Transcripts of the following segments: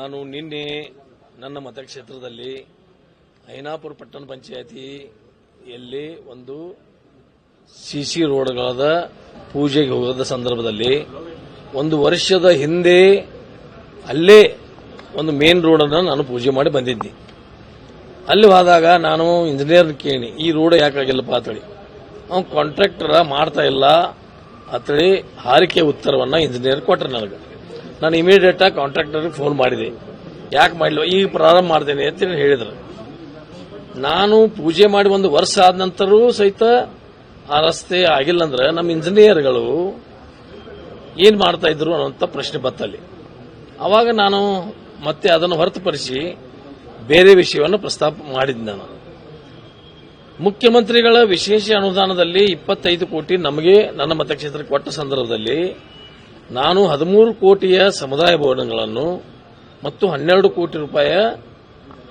ನಾನು ನಿನ್ನೆ ನನ್ನ ಮತಕ್ಷೇತ್ರದಲ್ಲಿ ಐನಾಪುರ ಪಟ್ಟಣ ಪಂಚಾಯಿತಿಯಲ್ಲಿ ಒಂದು ಸಿಸಿ ರೋಡ್ಗಳಾದ ಪೂಜೆಗೆ ಹೋದ ಸಂದರ್ಭದಲ್ಲಿ ಒಂದು ವರ್ಷದ ಹಿಂದೆ ಅಲ್ಲೇ ಒಂದು ಮೇನ್ ರೋಡ್ ಅನ್ನು ನಾನು ಪೂಜೆ ಮಾಡಿ ಬಂದಿದ್ದೆ. ಅಲ್ಲಿ ಹೋದಾಗ ನಾನು ಇಂಜಿನಿಯರ್ ಕೇಳಿ ಈ ರೋಡ್ ಯಾಕಾಗಿಲ್ಲಪ್ಪ ಅಂತೇಳಿ, ಅವನು ಕಾಂಟ್ರಾಕ್ಟರ್ ಮಾಡ್ತಾ ಇಲ್ಲ ಅಂತೇಳಿ ಹಾರಿಕೆ ಉತ್ತರವನ್ನ ಇಂಜಿನಿಯರ್ ಕೊಟ್ಟರು ನನಗೆ. ನಾನು ಇಮಿಡಿಯೇಟ್ ಆಗಿ ಕಾಂಟ್ರಾಕ್ಟರ್ಗೆ ಫೋನ್ ಮಾಡಿದೆ, ಯಾಕೆ ಮಾಡಲಿಲ್ಲ ಈಗ ಪ್ರಾರಂಭ ಮಾಡ್ತೇನೆ ಅಂತ ಹೇಳಿದ್ರು. ನಾನು ಪೂಜೆ ಮಾಡಿ ಒಂದು ವರ್ಷ ಆದ ನಂತರೂ ಸಹಿತ ಆ ರಸ್ತೆ ಆಗಿಲ್ಲ ಅಂದ್ರೆ ನಮ್ಮ ಇಂಜಿನಿಯರ್ಗಳು ಏನ್ ಮಾಡ್ತಾ ಇದ್ರು ಅನ್ನೋಂಥ ಪ್ರಶ್ನೆ ಬತ್ತಲ್ಲಿ. ಅವಾಗ ನಾನು ಮತ್ತೆ ಅದನ್ನು ಹೊರತುಪಡಿಸಿ ಬೇರೆ ವಿಷಯವನ್ನು ಪ್ರಸ್ತಾಪ ಮಾಡಿದ್ದೆ. ನಾನು ಮುಖ್ಯಮಂತ್ರಿಗಳ ವಿಶೇಷ ಅನುದಾನದಲ್ಲಿ 25 ಕೋಟಿ ನಮಗೆ ನನ್ನ ಮತಕ್ಷೇತ್ರಕ್ಕೆ ಕೊಟ್ಟ ಸಂದರ್ಭದಲ್ಲಿ ನಾನು 13 ಕೋಟಿಯ ಸಮುದಾಯ ಭವನಗಳನ್ನು ಮತ್ತು 12 ಕೋಟಿ ರೂಪಾಯಿಯ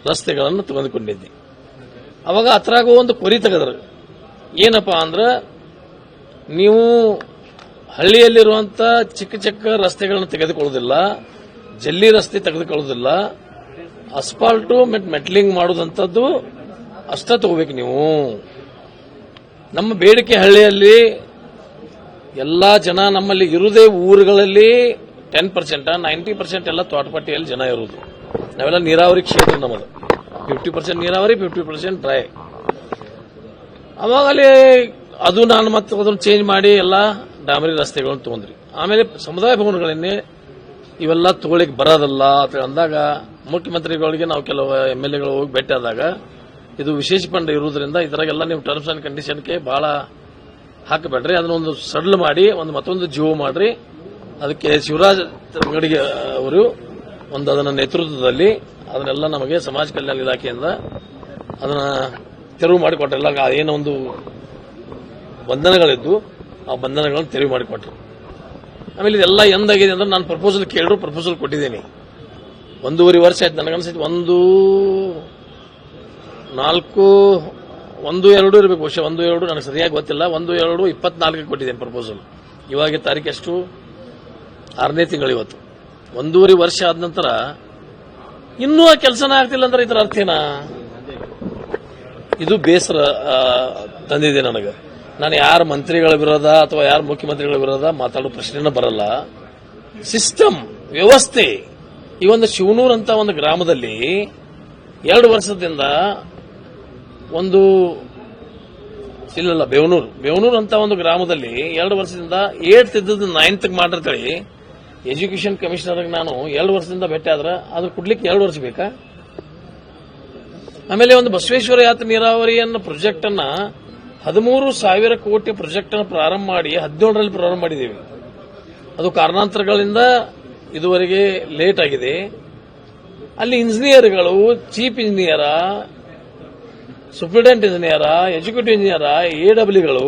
ರಸ್ತೆಗಳನ್ನು ತೆಗೆದುಕೊಂಡಿದ್ದೆ. ಅವಾಗ ಅತ್ರಾಗ ಒಂದು ಕೊರಿ ತೆಗೆದ್ರು. ಏನಪ್ಪಾ ಅಂದ್ರೆ, ನೀವು ಹಳ್ಳಿಯಲ್ಲಿರುವಂತ ಚಿಕ್ಕ ಚಿಕ್ಕ ರಸ್ತೆಗಳನ್ನು ತೆಗೆದುಕೊಳ್ಳುವುದಿಲ್ಲ, ಜಲ್ಲಿ ರಸ್ತೆ ತೆಗೆದುಕೊಳ್ಳುವುದಿಲ್ಲ, ಅಸ್ಫಾಲ್ಟು ಮತ್ತು ಮೆಟ್ಲಿಂಗ್ ಮಾಡುವಂಥದ್ದು ಅಷ್ಟ ತಗೋಬೇಕು ನೀವು. ನಮ್ಮ ಬೇಡಿಕೆ ಹಳ್ಳಿಯಲ್ಲಿ ಎಲ್ಲಾ ಜನ ನಮ್ಮಲ್ಲಿ ಇರುವುದೇ ಊರುಗಳಲ್ಲಿ 10%, 90% ಎಲ್ಲ ತೋಟಪಟ್ಟಿಯಲ್ಲಿ ಜನ ಇರುವುದು. ನಾವೆಲ್ಲ ನೀರಾವರಿ ಕ್ಷೇತ್ರ, ನಮ್ಮದು 50% ನೀರಾವರಿ, 50% ಡ್ರೈ. ಅವಾಗಲೇ ಅದು ನಾನು ಮತ್ತೆ ಅದನ್ನು ಚೇಂಜ್ ಮಾಡಿ ಎಲ್ಲ ಡಾಮರಿ ರಸ್ತೆಗಳನ್ನು ತಗೊಂಡ್ರಿ. ಆಮೇಲೆ ಸಮುದಾಯ ಭವನಗಳನ್ನೇ ಇವೆಲ್ಲ ತಗೊಳ್ಳಿಕ್ಕೆ ಬರೋದಲ್ಲ ಅಂತ ಅಂದಾಗ ಮುಖ್ಯಮಂತ್ರಿಗಳಿಗೆ ನಾವು ಕೆಲವು MLAಗಳು ಹೋಗಿ ಭೇಟಿ ಆದಾಗ, ಇದು ವಿಶೇಷ ಫಂಡ್ ಇರುವುದರಿಂದ ಇದರಾಗೆಲ್ಲ ನೀವು ಟರ್ಮ್ಸ್ ಅಂಡ್ ಕಂಡೀಷನ್ಗೆ ಬಹಳ ಹಾಕಬೇಡ್ರಿ, ಅದನ್ನೊಂದು ಸಡ್ಲ್ ಮಾಡಿ ಒಂದು ಮತ್ತೊಂದು ಜಿಯೋ ಮಾಡ್ರಿ. ಅದಕ್ಕೆ ಶಿವರಾಜ್ ಗಡಿಗೆ ಅವರು ಒಂದು ಅದನ್ನ ನೇತೃತ್ವದಲ್ಲಿ ಅದನ್ನೆಲ್ಲ ನಮಗೆ ಸಮಾಜ ಕಲ್ಯಾಣ ಇಲಾಖೆಯಿಂದ ಅದನ್ನ ತೆರವು ಮಾಡಿಕೊಟ್ರೆಲ್ಲ. ಏನೋ ಒಂದು ಬಂಧನಗಳಿದ್ದು ಆ ಬಂಧನಗಳನ್ನು ತೆರವು ಮಾಡಿಕೊಟ್ರು. ಆಮೇಲೆ ಇದೆಲ್ಲ ಎಂದಾಗಿದೆ ಅಂದ್ರೆ ನಾನು ಪ್ರಪೋಸಲ್ ಕೇಳಿದ್ರು, ಪ್ರಪೋಸಲ್ ಕೊಟ್ಟಿದ್ದೀನಿ. 1.5 ವರ್ಷ ಆಯ್ತು. ನನಗನ್ಸಿತ್ತು 1-2 ಇರಬೇಕು, ಬಹುಶಃ 1-2 ನನಗೆ ಸರಿಯಾಗಿ ಗೊತ್ತಿಲ್ಲ. 1-2-24 ಕೊಟ್ಟಿದ್ದೇನೆ ಪ್ರಪೋಸಲ್. ಇವಾಗ ತಾರೀಕು ಎಷ್ಟು, 6ನೇ ತಿಂಗಳು ಇವತ್ತು. 1.5 ವರ್ಷ ಆದ ನಂತರ ಇನ್ನೂ ಆ ಕೆಲಸನ ಆಗ್ತಿಲ್ಲ ಅಂದ್ರೆ ಇದರ ಅರ್ಥ ಏನ? ಇದು ಬೇಸರ ತಂದಿದೆ ನನಗೆ. ನಾನು ಯಾರ ಮಂತ್ರಿಗಳ ವಿರೋಧ ಅಥವಾ ಯಾರ ಮುಖ್ಯಮಂತ್ರಿಗಳ ವಿರೋಧ ಮಾತಾಡೋ ಪ್ರಶ್ನೆನ ಬರಲ್ಲ. ಸಿಸ್ಟಮ್, ವ್ಯವಸ್ಥೆ. ಈ ಒಂದು ಶಿವನೂರ್ ಅಂತ ಒಂದು ಗ್ರಾಮದಲ್ಲಿ 2 ವರ್ಷದಿಂದ ಒಂದು ಬೇವನೂರ್ ಅಂತ ಒಂದು ಗ್ರಾಮದಲ್ಲಿ 2 ವರ್ಷದಿಂದ 8th ಇದ್ದದ್ದು 9th ಮಾಡಿರ್ತೇಳಿ ಎಜುಕೇಶನ್ ಕಮಿಷನರ್ ನಾನು 2 ವರ್ಷದಿಂದ ಭೇಟಿ ಆದ್ರೆ ಅದು ಕೊಡ್ಲಿಕ್ಕೆ 2 ವರ್ಷ ಬೇಕಾ? ಆಮೇಲೆ ಒಂದು ಬಸವೇಶ್ವರ ಯಾತ್ರೆ ನೀರಾವರಿಯನ್ನ ಪ್ರಾಜೆಕ್ಟ್ ಅನ್ನ 13,000 ಕೋಟಿ ಪ್ರಾಜೆಕ್ಟ್ ಅನ್ನು ಪ್ರಾರಂಭ ಮಾಡಿ 17ರಲ್ಲಿ ಪ್ರಾರಂಭ ಮಾಡಿದ್ದೇವೆ. ಅದು ಕಾರಣಾಂತರಗಳಿಂದ ಇದುವರೆಗೆ ಲೇಟ್ ಆಗಿದೆ. ಅಲ್ಲಿ ಇಂಜಿನಿಯರ್ಗಳು, ಚೀಫ್ ಇಂಜಿನಿಯರ, ಸೂಪರಿಂಟೆಂಡೆಂಟ್ ಇಂಜಿನಿಯರ, ಎಕ್ಸಿಕ್ಯೂಟಿವ್ ಇಂಜಿನಿಯರ, AWಗಳು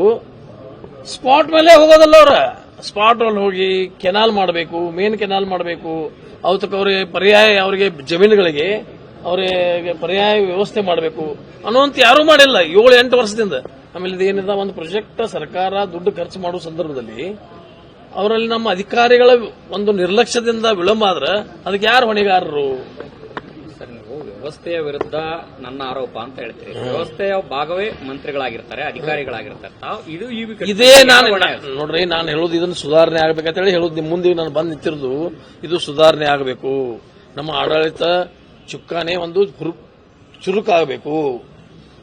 ಸ್ಪಾಟ್ ಮೇಲೆ ಹೋಗೋದಲ್ಲ. ಅವರ ಸ್ಪಾಟ್ ಅಲ್ಲಿ ಹೋಗಿ ಕೆನಾಲ್ ಮಾಡಬೇಕು, ಮೇನ್ ಕೆನಾಲ್ ಮಾಡಬೇಕು, ಅವತ್ತಕ್ಕೆ ಅವರಿಗೆ ಪರ್ಯಾಯ, ಅವರಿಗೆ ಜಮೀನುಗಳಿಗೆ ಅವರಿಗೆ ಪರ್ಯಾಯ ವ್ಯವಸ್ಥೆ ಮಾಡಬೇಕು ಅನ್ನುವಂತ ಯಾರೂ ಮಾಡಿಲ್ಲ 7-8 ವರ್ಷದಿಂದ. ಆಮೇಲೆ ಇದೇನಿದೆ, ಒಂದು ಪ್ರಾಜೆಕ್ಟ್ ಸರ್ಕಾರ ದುಡ್ಡು ಖರ್ಚು ಮಾಡುವ ಸಂದರ್ಭದಲ್ಲಿ ಅವರಲ್ಲಿ ನಮ್ಮ ಅಧಿಕಾರಿಗಳ ಒಂದು ನಿರ್ಲಕ್ಷ್ಯದಿಂದ ವಿಳಂಬ ಆದ್ರೆ ಅದಕ್ಕೆ ಯಾರು ಹೊಣೆಗಾರರು? ಸರ್, ನೀವು ವ್ಯವಸ್ಥೆಯ ವಿರುದ್ಧ ನನ್ನ ಆರೋಪ ಅಂತ ಹೇಳ್ತೀರಿ. ವ್ಯವಸ್ಥೆಯ ಭಾಗವೇ ಮಂತ್ರಿಗಳಾಗಿರ್ತಾರೆ, ಅಧಿಕಾರಿಗಳಾಗಿರ್ತಾರೆ. ಇದೇ ನಾನು ನೋಡ್ರಿ, ನಾನು ಹೇಳೋದು ಇದನ್ನು ಸುಧಾರಣೆ ಆಗಬೇಕಂತ ಹೇಳಿ ಹೇಳೋದು. ನಿಮ್ಮ ಮುಂದೆ ನಾನು ಬಂದು ನಿಂತಿರೋದು ಇದು ಸುಧಾರಣೆ ಆಗಬೇಕು. ನಮ್ಮ ಆಡಳಿತ ಚುಕ್ಕಾನೆ ಒಂದು ಚುರುಕಾಗಬೇಕು.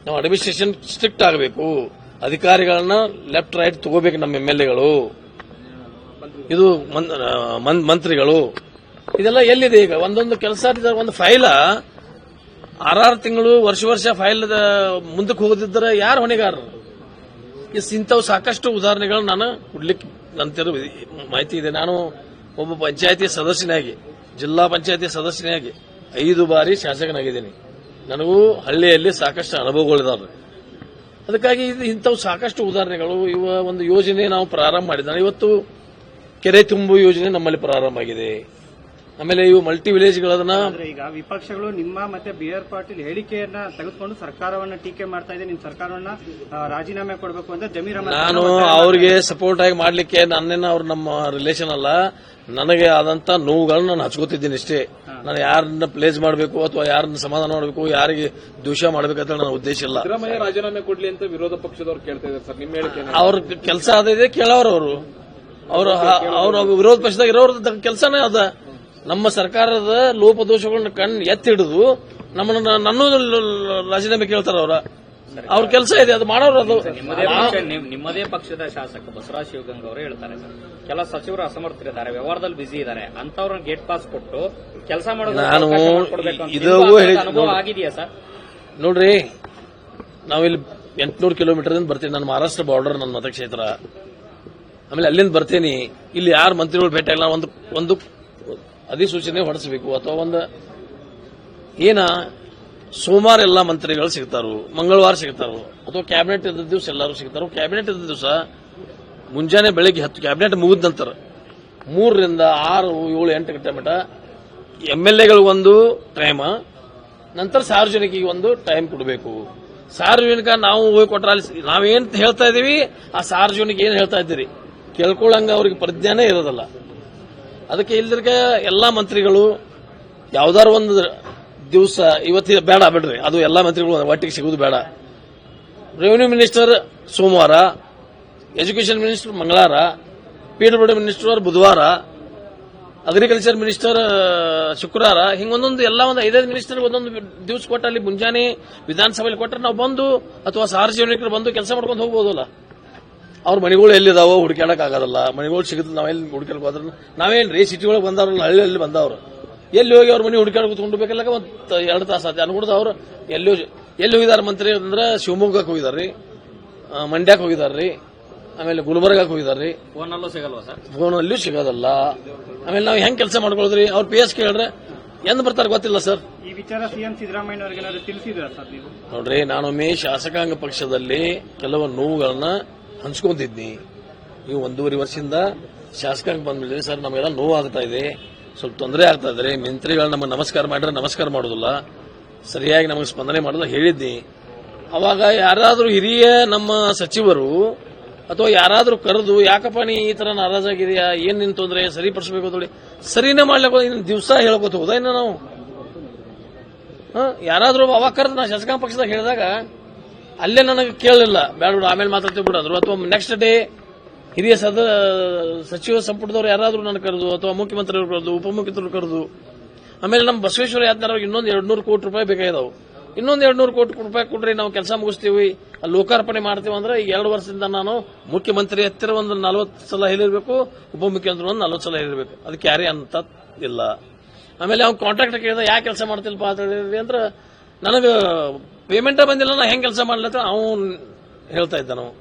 ನಮ್ಮ ಅಡ್ಮಿನಿಸ್ಟ್ರೇಷನ್ ಸ್ಟ್ರಿಕ್ಟ್ ಆಗಬೇಕು. ಅಧಿಕಾರಿಗಳನ್ನ ಲೆಫ್ಟ್ ರೈಟ್ ತಗೋಬೇಕು ನಮ್ಮ MLAಗಳು, ಇದು ಮಂತ್ರಿಗಳು. ಇದೆಲ್ಲ ಎಲ್ಲಿದೆ ಈಗ? ಒಂದೊಂದು ಕೆಲಸ, ಒಂದು ಫೈಲ 6 ತಿಂಗಳು, ವರ್ಷ ಫೈಲ್ ಮುಂದಕ್ಕೆ ಹೋಗದಿದ್ದರೆ ಯಾರು ಹೊಣೆಗಾರರು? ಇಂಥವು ಸಾಕಷ್ಟು ಉದಾಹರಣೆಗಳು ನಾನು ಕೊಡ್ಲಿಕ್ಕೆ ನಂತರ ಮಾಹಿತಿ ಇದೆ. ನಾನು ಒಬ್ಬ ಪಂಚಾಯತಿ ಸದಸ್ಯನಾಗಿ, ಜಿಲ್ಲಾ ಪಂಚಾಯತಿ ಸದಸ್ಯನಾಗಿ 5 ಬಾರಿ ಶಾಸಕನಾಗಿದ್ದೀನಿ. ನನಗೂ ಹಳ್ಳಿಯಲ್ಲಿ ಸಾಕಷ್ಟು ಅನುಭವಗಳಿದಾವೆ. ಅದಕ್ಕಾಗಿ ಇಂಥವು ಸಾಕಷ್ಟು ಉದಾಹರಣೆಗಳು. ಇವ ಒಂದು ಯೋಜನೆ ನಾವು ಪ್ರಾರಂಭ ಮಾಡಿದ್ದಾನೆ. ಇವತ್ತು ಕೆರೆ ತುಂಬು ಯೋಜನೆ ನಮ್ಮಲ್ಲಿ ಪ್ರಾರಂಭ ಆಗಿದೆ. ಆಮೇಲೆ ಇವು ಮಲ್ಟಿ ವಿಲೇಜ್ಗಳನ್ನ ಈಗ ವಿಪಕ್ಷಗಳು ನಿಮ್ಮ ಮತ್ತೆ BR ಪಾಟೀಲ್ ಹೇಳಿಕೆಯನ್ನ ತೆಗೆದುಕೊಂಡು ಸರ್ಕಾರವನ್ನ ಟೀಕೆ ಮಾಡ್ತಾ ಇದೆ. ನಿಮ್ಮ ಸರ್ಕಾರವನ್ನ ರಾಜೀನಾಮೆ ಕೊಡಬೇಕು ಅಂತ ಜಮೀರ್ ಅಹಮದ್ ನಾನು ಅವ್ರಿಗೆ ಸಪೋರ್ಟ್ ಆಗಿ ಮಾಡ್ಲಿಕ್ಕೆ ನನ್ನೇನ ಅವ್ರು ನಮ್ಮ ರಿಲೇಷನ್ ಅಲ್ಲ. ನನಗೆ ಆದಂತ ನೋವುಗಳನ್ನ ನಾನು ಹಚ್ಕೋತಿದ್ದೀನಿ ಅಷ್ಟೇ. ನಾನು ಯಾರನ್ನ ಪ್ಲೇಸ್ ಮಾಡಬೇಕು ಅಥವಾ ಯಾರನ್ನ ಸಮಾಧಾನ ಮಾಡಬೇಕು, ಯಾರಿಗೆ ದೋಷ ಮಾಡಬೇಕಂತ ನನ್ನ ಉದ್ದೇಶ ಇಲ್ಲ. ಸಿದ್ದರಾಮಯ್ಯ ರಾಜೀನಾಮೆ ಕೊಡ್ಲಿ ಅಂತ ವಿರೋಧ ಪಕ್ಷದವ್ರು ಕೇಳ್ತಾ ಇದ್ದಾರೆ ಸರ್, ನಿಮ್ಮ ಹೇಳಿಕೆ ಅವ್ರ ಕೆಲಸ ಅದಿದೆ, ಕೇಳೋರು ಅವ್ರ ವಿರೋಧ ಪಕ್ಷದಾಗ ಇರೋರ ಕೆಲಸನೇ ಅದ. ನಮ್ಮ ಸರ್ಕಾರದ ಲೋಪದೋಷಗಳನ್ನ ಎತ್ತಿ ಹಿಡಿದು ನನ್ನ ರಾಜೀನಾಮೆ ಕೇಳ್ತಾರ ಅವ್ರ ಕೆಲಸ ಇದೆ, ಅದು ಮಾಡೋರು. ಅದು ನಿಮ್ಮದೇ ಪಕ್ಷದ ಶಾಸಕ ಬಸವರಾಜ ಶಿವಗಂಗ ಅವರು ಹೇಳ್ತಾರೆ ಸರ್, ಕೆಲ ಸಚಿವರು ಅಸಮರ್ಥರಿದ್ದಾರೆ, ವ್ಯವಹಾರದಲ್ಲಿ ಬಿಸಿ ಇದ್ದಾರೆ, ಅಂತವ್ರನ್ನ ಗೇಟ್ ಪಾಸ್ ಕೊಟ್ಟು ಕೆಲಸ ಮಾಡೋದು ಅನುಭವ ಆಗಿದೆಯಾ ಸರ್? ನೋಡ್ರಿ, ನಾವಿಲ್ಲಿ 800 ಕಿಲೋಮೀಟರ್ ಬರ್ತೀನಿ, ನನ್ನ ಮಹಾರಾಷ್ಟ್ರ ಬಾರ್ಡರ್ ನನ್ನ ಮತಕ್ಷೇತ್ರ. ಆಮೇಲೆ ಅಲ್ಲಿಂದ ಬರ್ತೀನಿ, ಇಲ್ಲಿ ಯಾರು ಮಂತ್ರಿಗಳು ಭೇಟಿ ಆಗಿಲ್ಲ, ಒಂದು ಅಧಿಸೂಚನೆ ಹೊರಡಿಸಬೇಕು ಅಥವಾ ಒಂದು ಸೋಮವಾರ ಎಲ್ಲ ಮಂತ್ರಿಗಳು ಸಿಗ್ತಾರು, ಮಂಗಳವಾರ ಸಿಗ್ತಾರು, ಅಥವಾ ಕ್ಯಾಬಿನೆಟ್ ಇದ್ದ ದಿವಸ ಎಲ್ಲರೂ ಸಿಗ್ತಾರು. ಕ್ಯಾಬಿನೆಟ್ ಇದ್ದ ದಿವಸ ಮುಂಜಾನೆ ಬೆಳಗ್ಗೆ 10 ಕ್ಯಾಬಿನೆಟ್ ಮುಗಿದ ನಂತರ 3 ರಿಂದ 6, 7, 8 ಗಂಟೆ ಮಟ್ಟ MLAಗಳು ಒಂದು ಟೈಮ್, ನಂತರ ಸಾರ್ವಜನಿಕಿಗೆ ಒಂದು ಟೈಮ್ ಕೊಡಬೇಕು. ಸಾರ್ವಜನಿಕ ನಾವು ಹೋಗಿ ಕೊಟ್ರ ನಾವೇನ್ ಹೇಳ್ತಾ ಇದೀವಿ, ಆ ಸಾರ್ವಜನಿಕ ಏನ್ ಹೇಳ್ತಾ ಇದ್ದೀರಿ ಕೇಳ್ಕೊಳ್ಳಂಗ ಅವ್ರಿಗೆ ಪ್ರಜ್ಞಾನೇ ಇರೋದಲ್ಲ. ಅದಕ್ಕೆ ಇಲ್ದಿರ್ಗ ಎಲ್ಲಾ ಮಂತ್ರಿಗಳು ಯಾವ್ದಾರು ಒಂದು ದಿವಸ ಇವತ್ತು ಬೇಡ ಬಿಡ್ರಿ, ಅದು ಎಲ್ಲಾ ಮಂತ್ರಿಗಳು ಒಟ್ಟಿಗೆ ಸಿಗುವುದು ಬೇಡ. ರೆವಿನ್ಯೂ ಮಿನಿಸ್ಟರ್ ಸೋಮವಾರ, ಎಜುಕೇಶನ್ ಮಿನಿಸ್ಟರ್ ಮಂಗಳವಾರ, PWD ಮಿನಿಸ್ಟರ್ ಬುಧವಾರ, ಅಗ್ರಿಕಲ್ಚರ್ ಮಿನಿಸ್ಟರ್ ಶುಕ್ರವಾರ, ಹಿಂಗೊಂದೊಂದು ಎಲ್ಲ ಒಂದು 5 ಮಿನಿಸ್ಟರ್ ಒಂದೊಂದು ದಿವಸ ಕೊಟ್ಟ ಅಲ್ಲಿ ಮುಂಜಾನೆ ವಿಧಾನಸಭೆಯಲ್ಲಿ ಕೊಟ್ಟರೆ ನಾವು ಬಂದು ಅಥವಾ ಸಾರ್ವಜನಿಕರು ಬಂದು ಕೆಲಸ ಮಾಡ್ಕೊಂಡು ಹೋಗ್ಬೋದಲ್ಲ. ಅವ್ರ ಮನೆಗಳು ಎಲ್ಲಿದಾವೋ ಹುಡುಕಾಡಕ್ ಆಗೋದಲ್ಲ, ಮನೆಗಳು ಸಿಗುತ್ತೆ, ನಾವೆಲ್ಲಿ ಹುಡುಕಾಡಕ್ ಹೋದ್ರೆ ನಾವೇನ್ರಿ ಸಿಟಿ ಒಳಗೆ ಬಂದವ್ರಲ್ಲ, ಹಳ್ಳಿಯಲ್ಲಿ ಬಂದವ್ರು ಎಲ್ಲಿ ಹೋಗಿ ಅವ್ರ ಮನೆ ಹುಡುಕಾಡ ಕುತ್ಕೊಂಡು ಬೇಕಲ್ಲ, 2 ತಾಸು ಆಯ್ತು ಅನ್ಕೊಡ್ದು. ಅವ್ರು ಎಲ್ಲಿ ಹೋಗಿದಾರ ಮಂತ್ರಿ ಅಂದ್ರೆ ಶಿವಮೊಗ್ಗಕ್ಕೆ ಹೋಗಿದಾರ್ರಿ, ಮಂಡ್ಯಕ್ಕೆ ಹೋಗಿದಾರ್ರಿ, ಆಮೇಲೆ ಗುಲ್ಬರ್ಗಕ್ಕೆ ಹೋಗಿದಾರ್ರಿ. ಫೋನಲ್ಲೂ ಸಿಗಲ್ವಾ ಸರ್? ಫೋನಲ್ಲೂ ಸಿಗೋದಲ್ಲ. ಆಮೇಲೆ ನಾವು ಹೆಂಗ್ ಕೆಲಸ ಮಾಡ್ಕೊಳ್ರಿ, ಅವ್ರ PS ಕೇಳ್ರೆ ಎಂದ್ ಬರ್ತಾರೆ ಗೊತ್ತಿಲ್ಲ ಸರ್. ಈ ವಿಚಾರ ಸಿಎಂ ಸಿದ್ದರಾಮಯ್ಯ ಅವರಿಗೆ ತಿಳಿಸಿದ್ರ ಸರ್ ನೀವು? ನೋಡ್ರಿ, ನಾನೊಮ್ಮೆ ಶಾಸಕಾಂಗ ಪಕ್ಷದಲ್ಲಿ ಕೆಲವು ನೋವುಗಳನ್ನ ಹಂಚ್ಕೊಂಡಿದ್ನಿ. ನೀವು 1.5 ವರ್ಷದಿಂದ ಶಾಸಕಾಂಗ ಬಂದ್ಬಿಟ್ಟಿದ್ರಿ ಸರ್, ನಮಗೆಲ್ಲ ನೋವು ಆಗ್ತಾ ಇದೆ, ಸ್ವಲ್ಪ ತೊಂದರೆ ಆಗ್ತಾ ಇದ್ರೆ ಮಂತ್ರಿಗಳು ನಮಗೆ ನಮಸ್ಕಾರ ಮಾಡಿದ್ರೆ ನಮಸ್ಕಾರ ಮಾಡೋದಿಲ್ಲ, ಸರಿಯಾಗಿ ನಮಗೆ ಸ್ಪಂದನೆ ಮಾಡೋದಿಲ್ಲ ಹೇಳಿದ್ನಿ. ಅವಾಗ ಯಾರಾದ್ರೂ ಹಿರಿಯ ನಮ್ಮ ಸಚಿವರು ಅಥವಾ ಯಾರಾದ್ರೂ ಕರೆದು ಯಾಕಪ್ಪ ನೀ ಈ ತರ ನಾರಾಜಾಗಿದೆಯಾ, ಏನ್ ನಿನ್ ತೊಂದರೆ ಸರಿಪಡಿಸಬೇಕು ನೋಡಿ, ಸರಿನೇ ಮಾಡ್ಲಿಕ್ಕೆ ಇನ್ನು ದಿವಸ ಹೇಳ್ಕೊತ ಹೋದ ಇನ್ನು ನಾವು ಯಾರಾದ್ರೂ ಅವಾಗ ಕರೆದು ನಾ ಶಾಸಕಾಂಗ ಪಕ್ಷದಾಗ ಹೇಳಿದಾಗ ಅಲ್ಲೇ ನನಗೆ ಕೇಳಲಿಲ್ಲ, ಬೇಡ ಆಮೇಲೆ ಮಾತಾಡ್ತೀವಿ ಬಿಡೋದ್ರು, ಅಥವಾ ನೆಕ್ಸ್ಟ್ ಡೇ ಹಿರಿಯ ಸಚಿವ ಸಂಪುಟದವ್ರು ಯಾರಾದ್ರೂ ನನ್ನ ಕರೆದು ಅಥವಾ ಮುಖ್ಯಮಂತ್ರಿಯವರು ಕರೆದು ಉಪಮುಖ್ಯಮಂತ್ರಿಗಳು ಕರೆದು, ಆಮೇಲೆ ನಮ್ಮ ಬಸವೇಶ್ವರ ಯಾತ್ನಾರ ಇನ್ನೊಂದು 200 ಕೋಟಿ ರೂಪಾಯಿ ಬೇಕಾಗಿದಾವು, ಇನ್ನೊಂದು 200 ಕೋಟಿ ರೂಪಾಯಿ ಕೊಡ್ರಿ ನಾವು ಕೆಲಸ ಮುಗಿಸ್ತೀವಿ, ಲೋಕಾರ್ಪಣೆ ಮಾಡ್ತೀವಿ ಅಂದ್ರೆ ಈ 2 ವರ್ಷದಿಂದ ನಾನು ಮುಖ್ಯಮಂತ್ರಿ ಹತ್ತಿರ ಒಂದು 40 ಸಲ ಹೇಳಿರ್ಬೇಕು, ಉಪಮುಖ್ಯಮಂತ್ರಿ ಒಂದು 40 ಸಲ ಹೇಳಿರ್ಬೇಕು, ಅದಕ್ಕೆ ಯಾರೇ ಅಂತ ಇಲ್ಲ. ಆಮೇಲೆ ಅವ್ನು ಕಾಂಟ್ರಾಕ್ಟ್ ಕೇಳಿದ ಯಾಕೆ ಕೆಲಸ ಮಾಡ್ತಿಲ್ಪ ಅಂತ ಹೇಳಿದ್ರಿ ಅಂದ್ರೆ ನನಗೆ ಪೇಮೆಂಟ್ ಬಂದಿಲ್ಲ, ನಾ ಹೆಂಗ್ ಕೆಲಸ ಮಾಡ್ಲತ್ತ ಅವ್ನು ಹೇಳ್ತಾ ಇದ್ದ ನಾವು.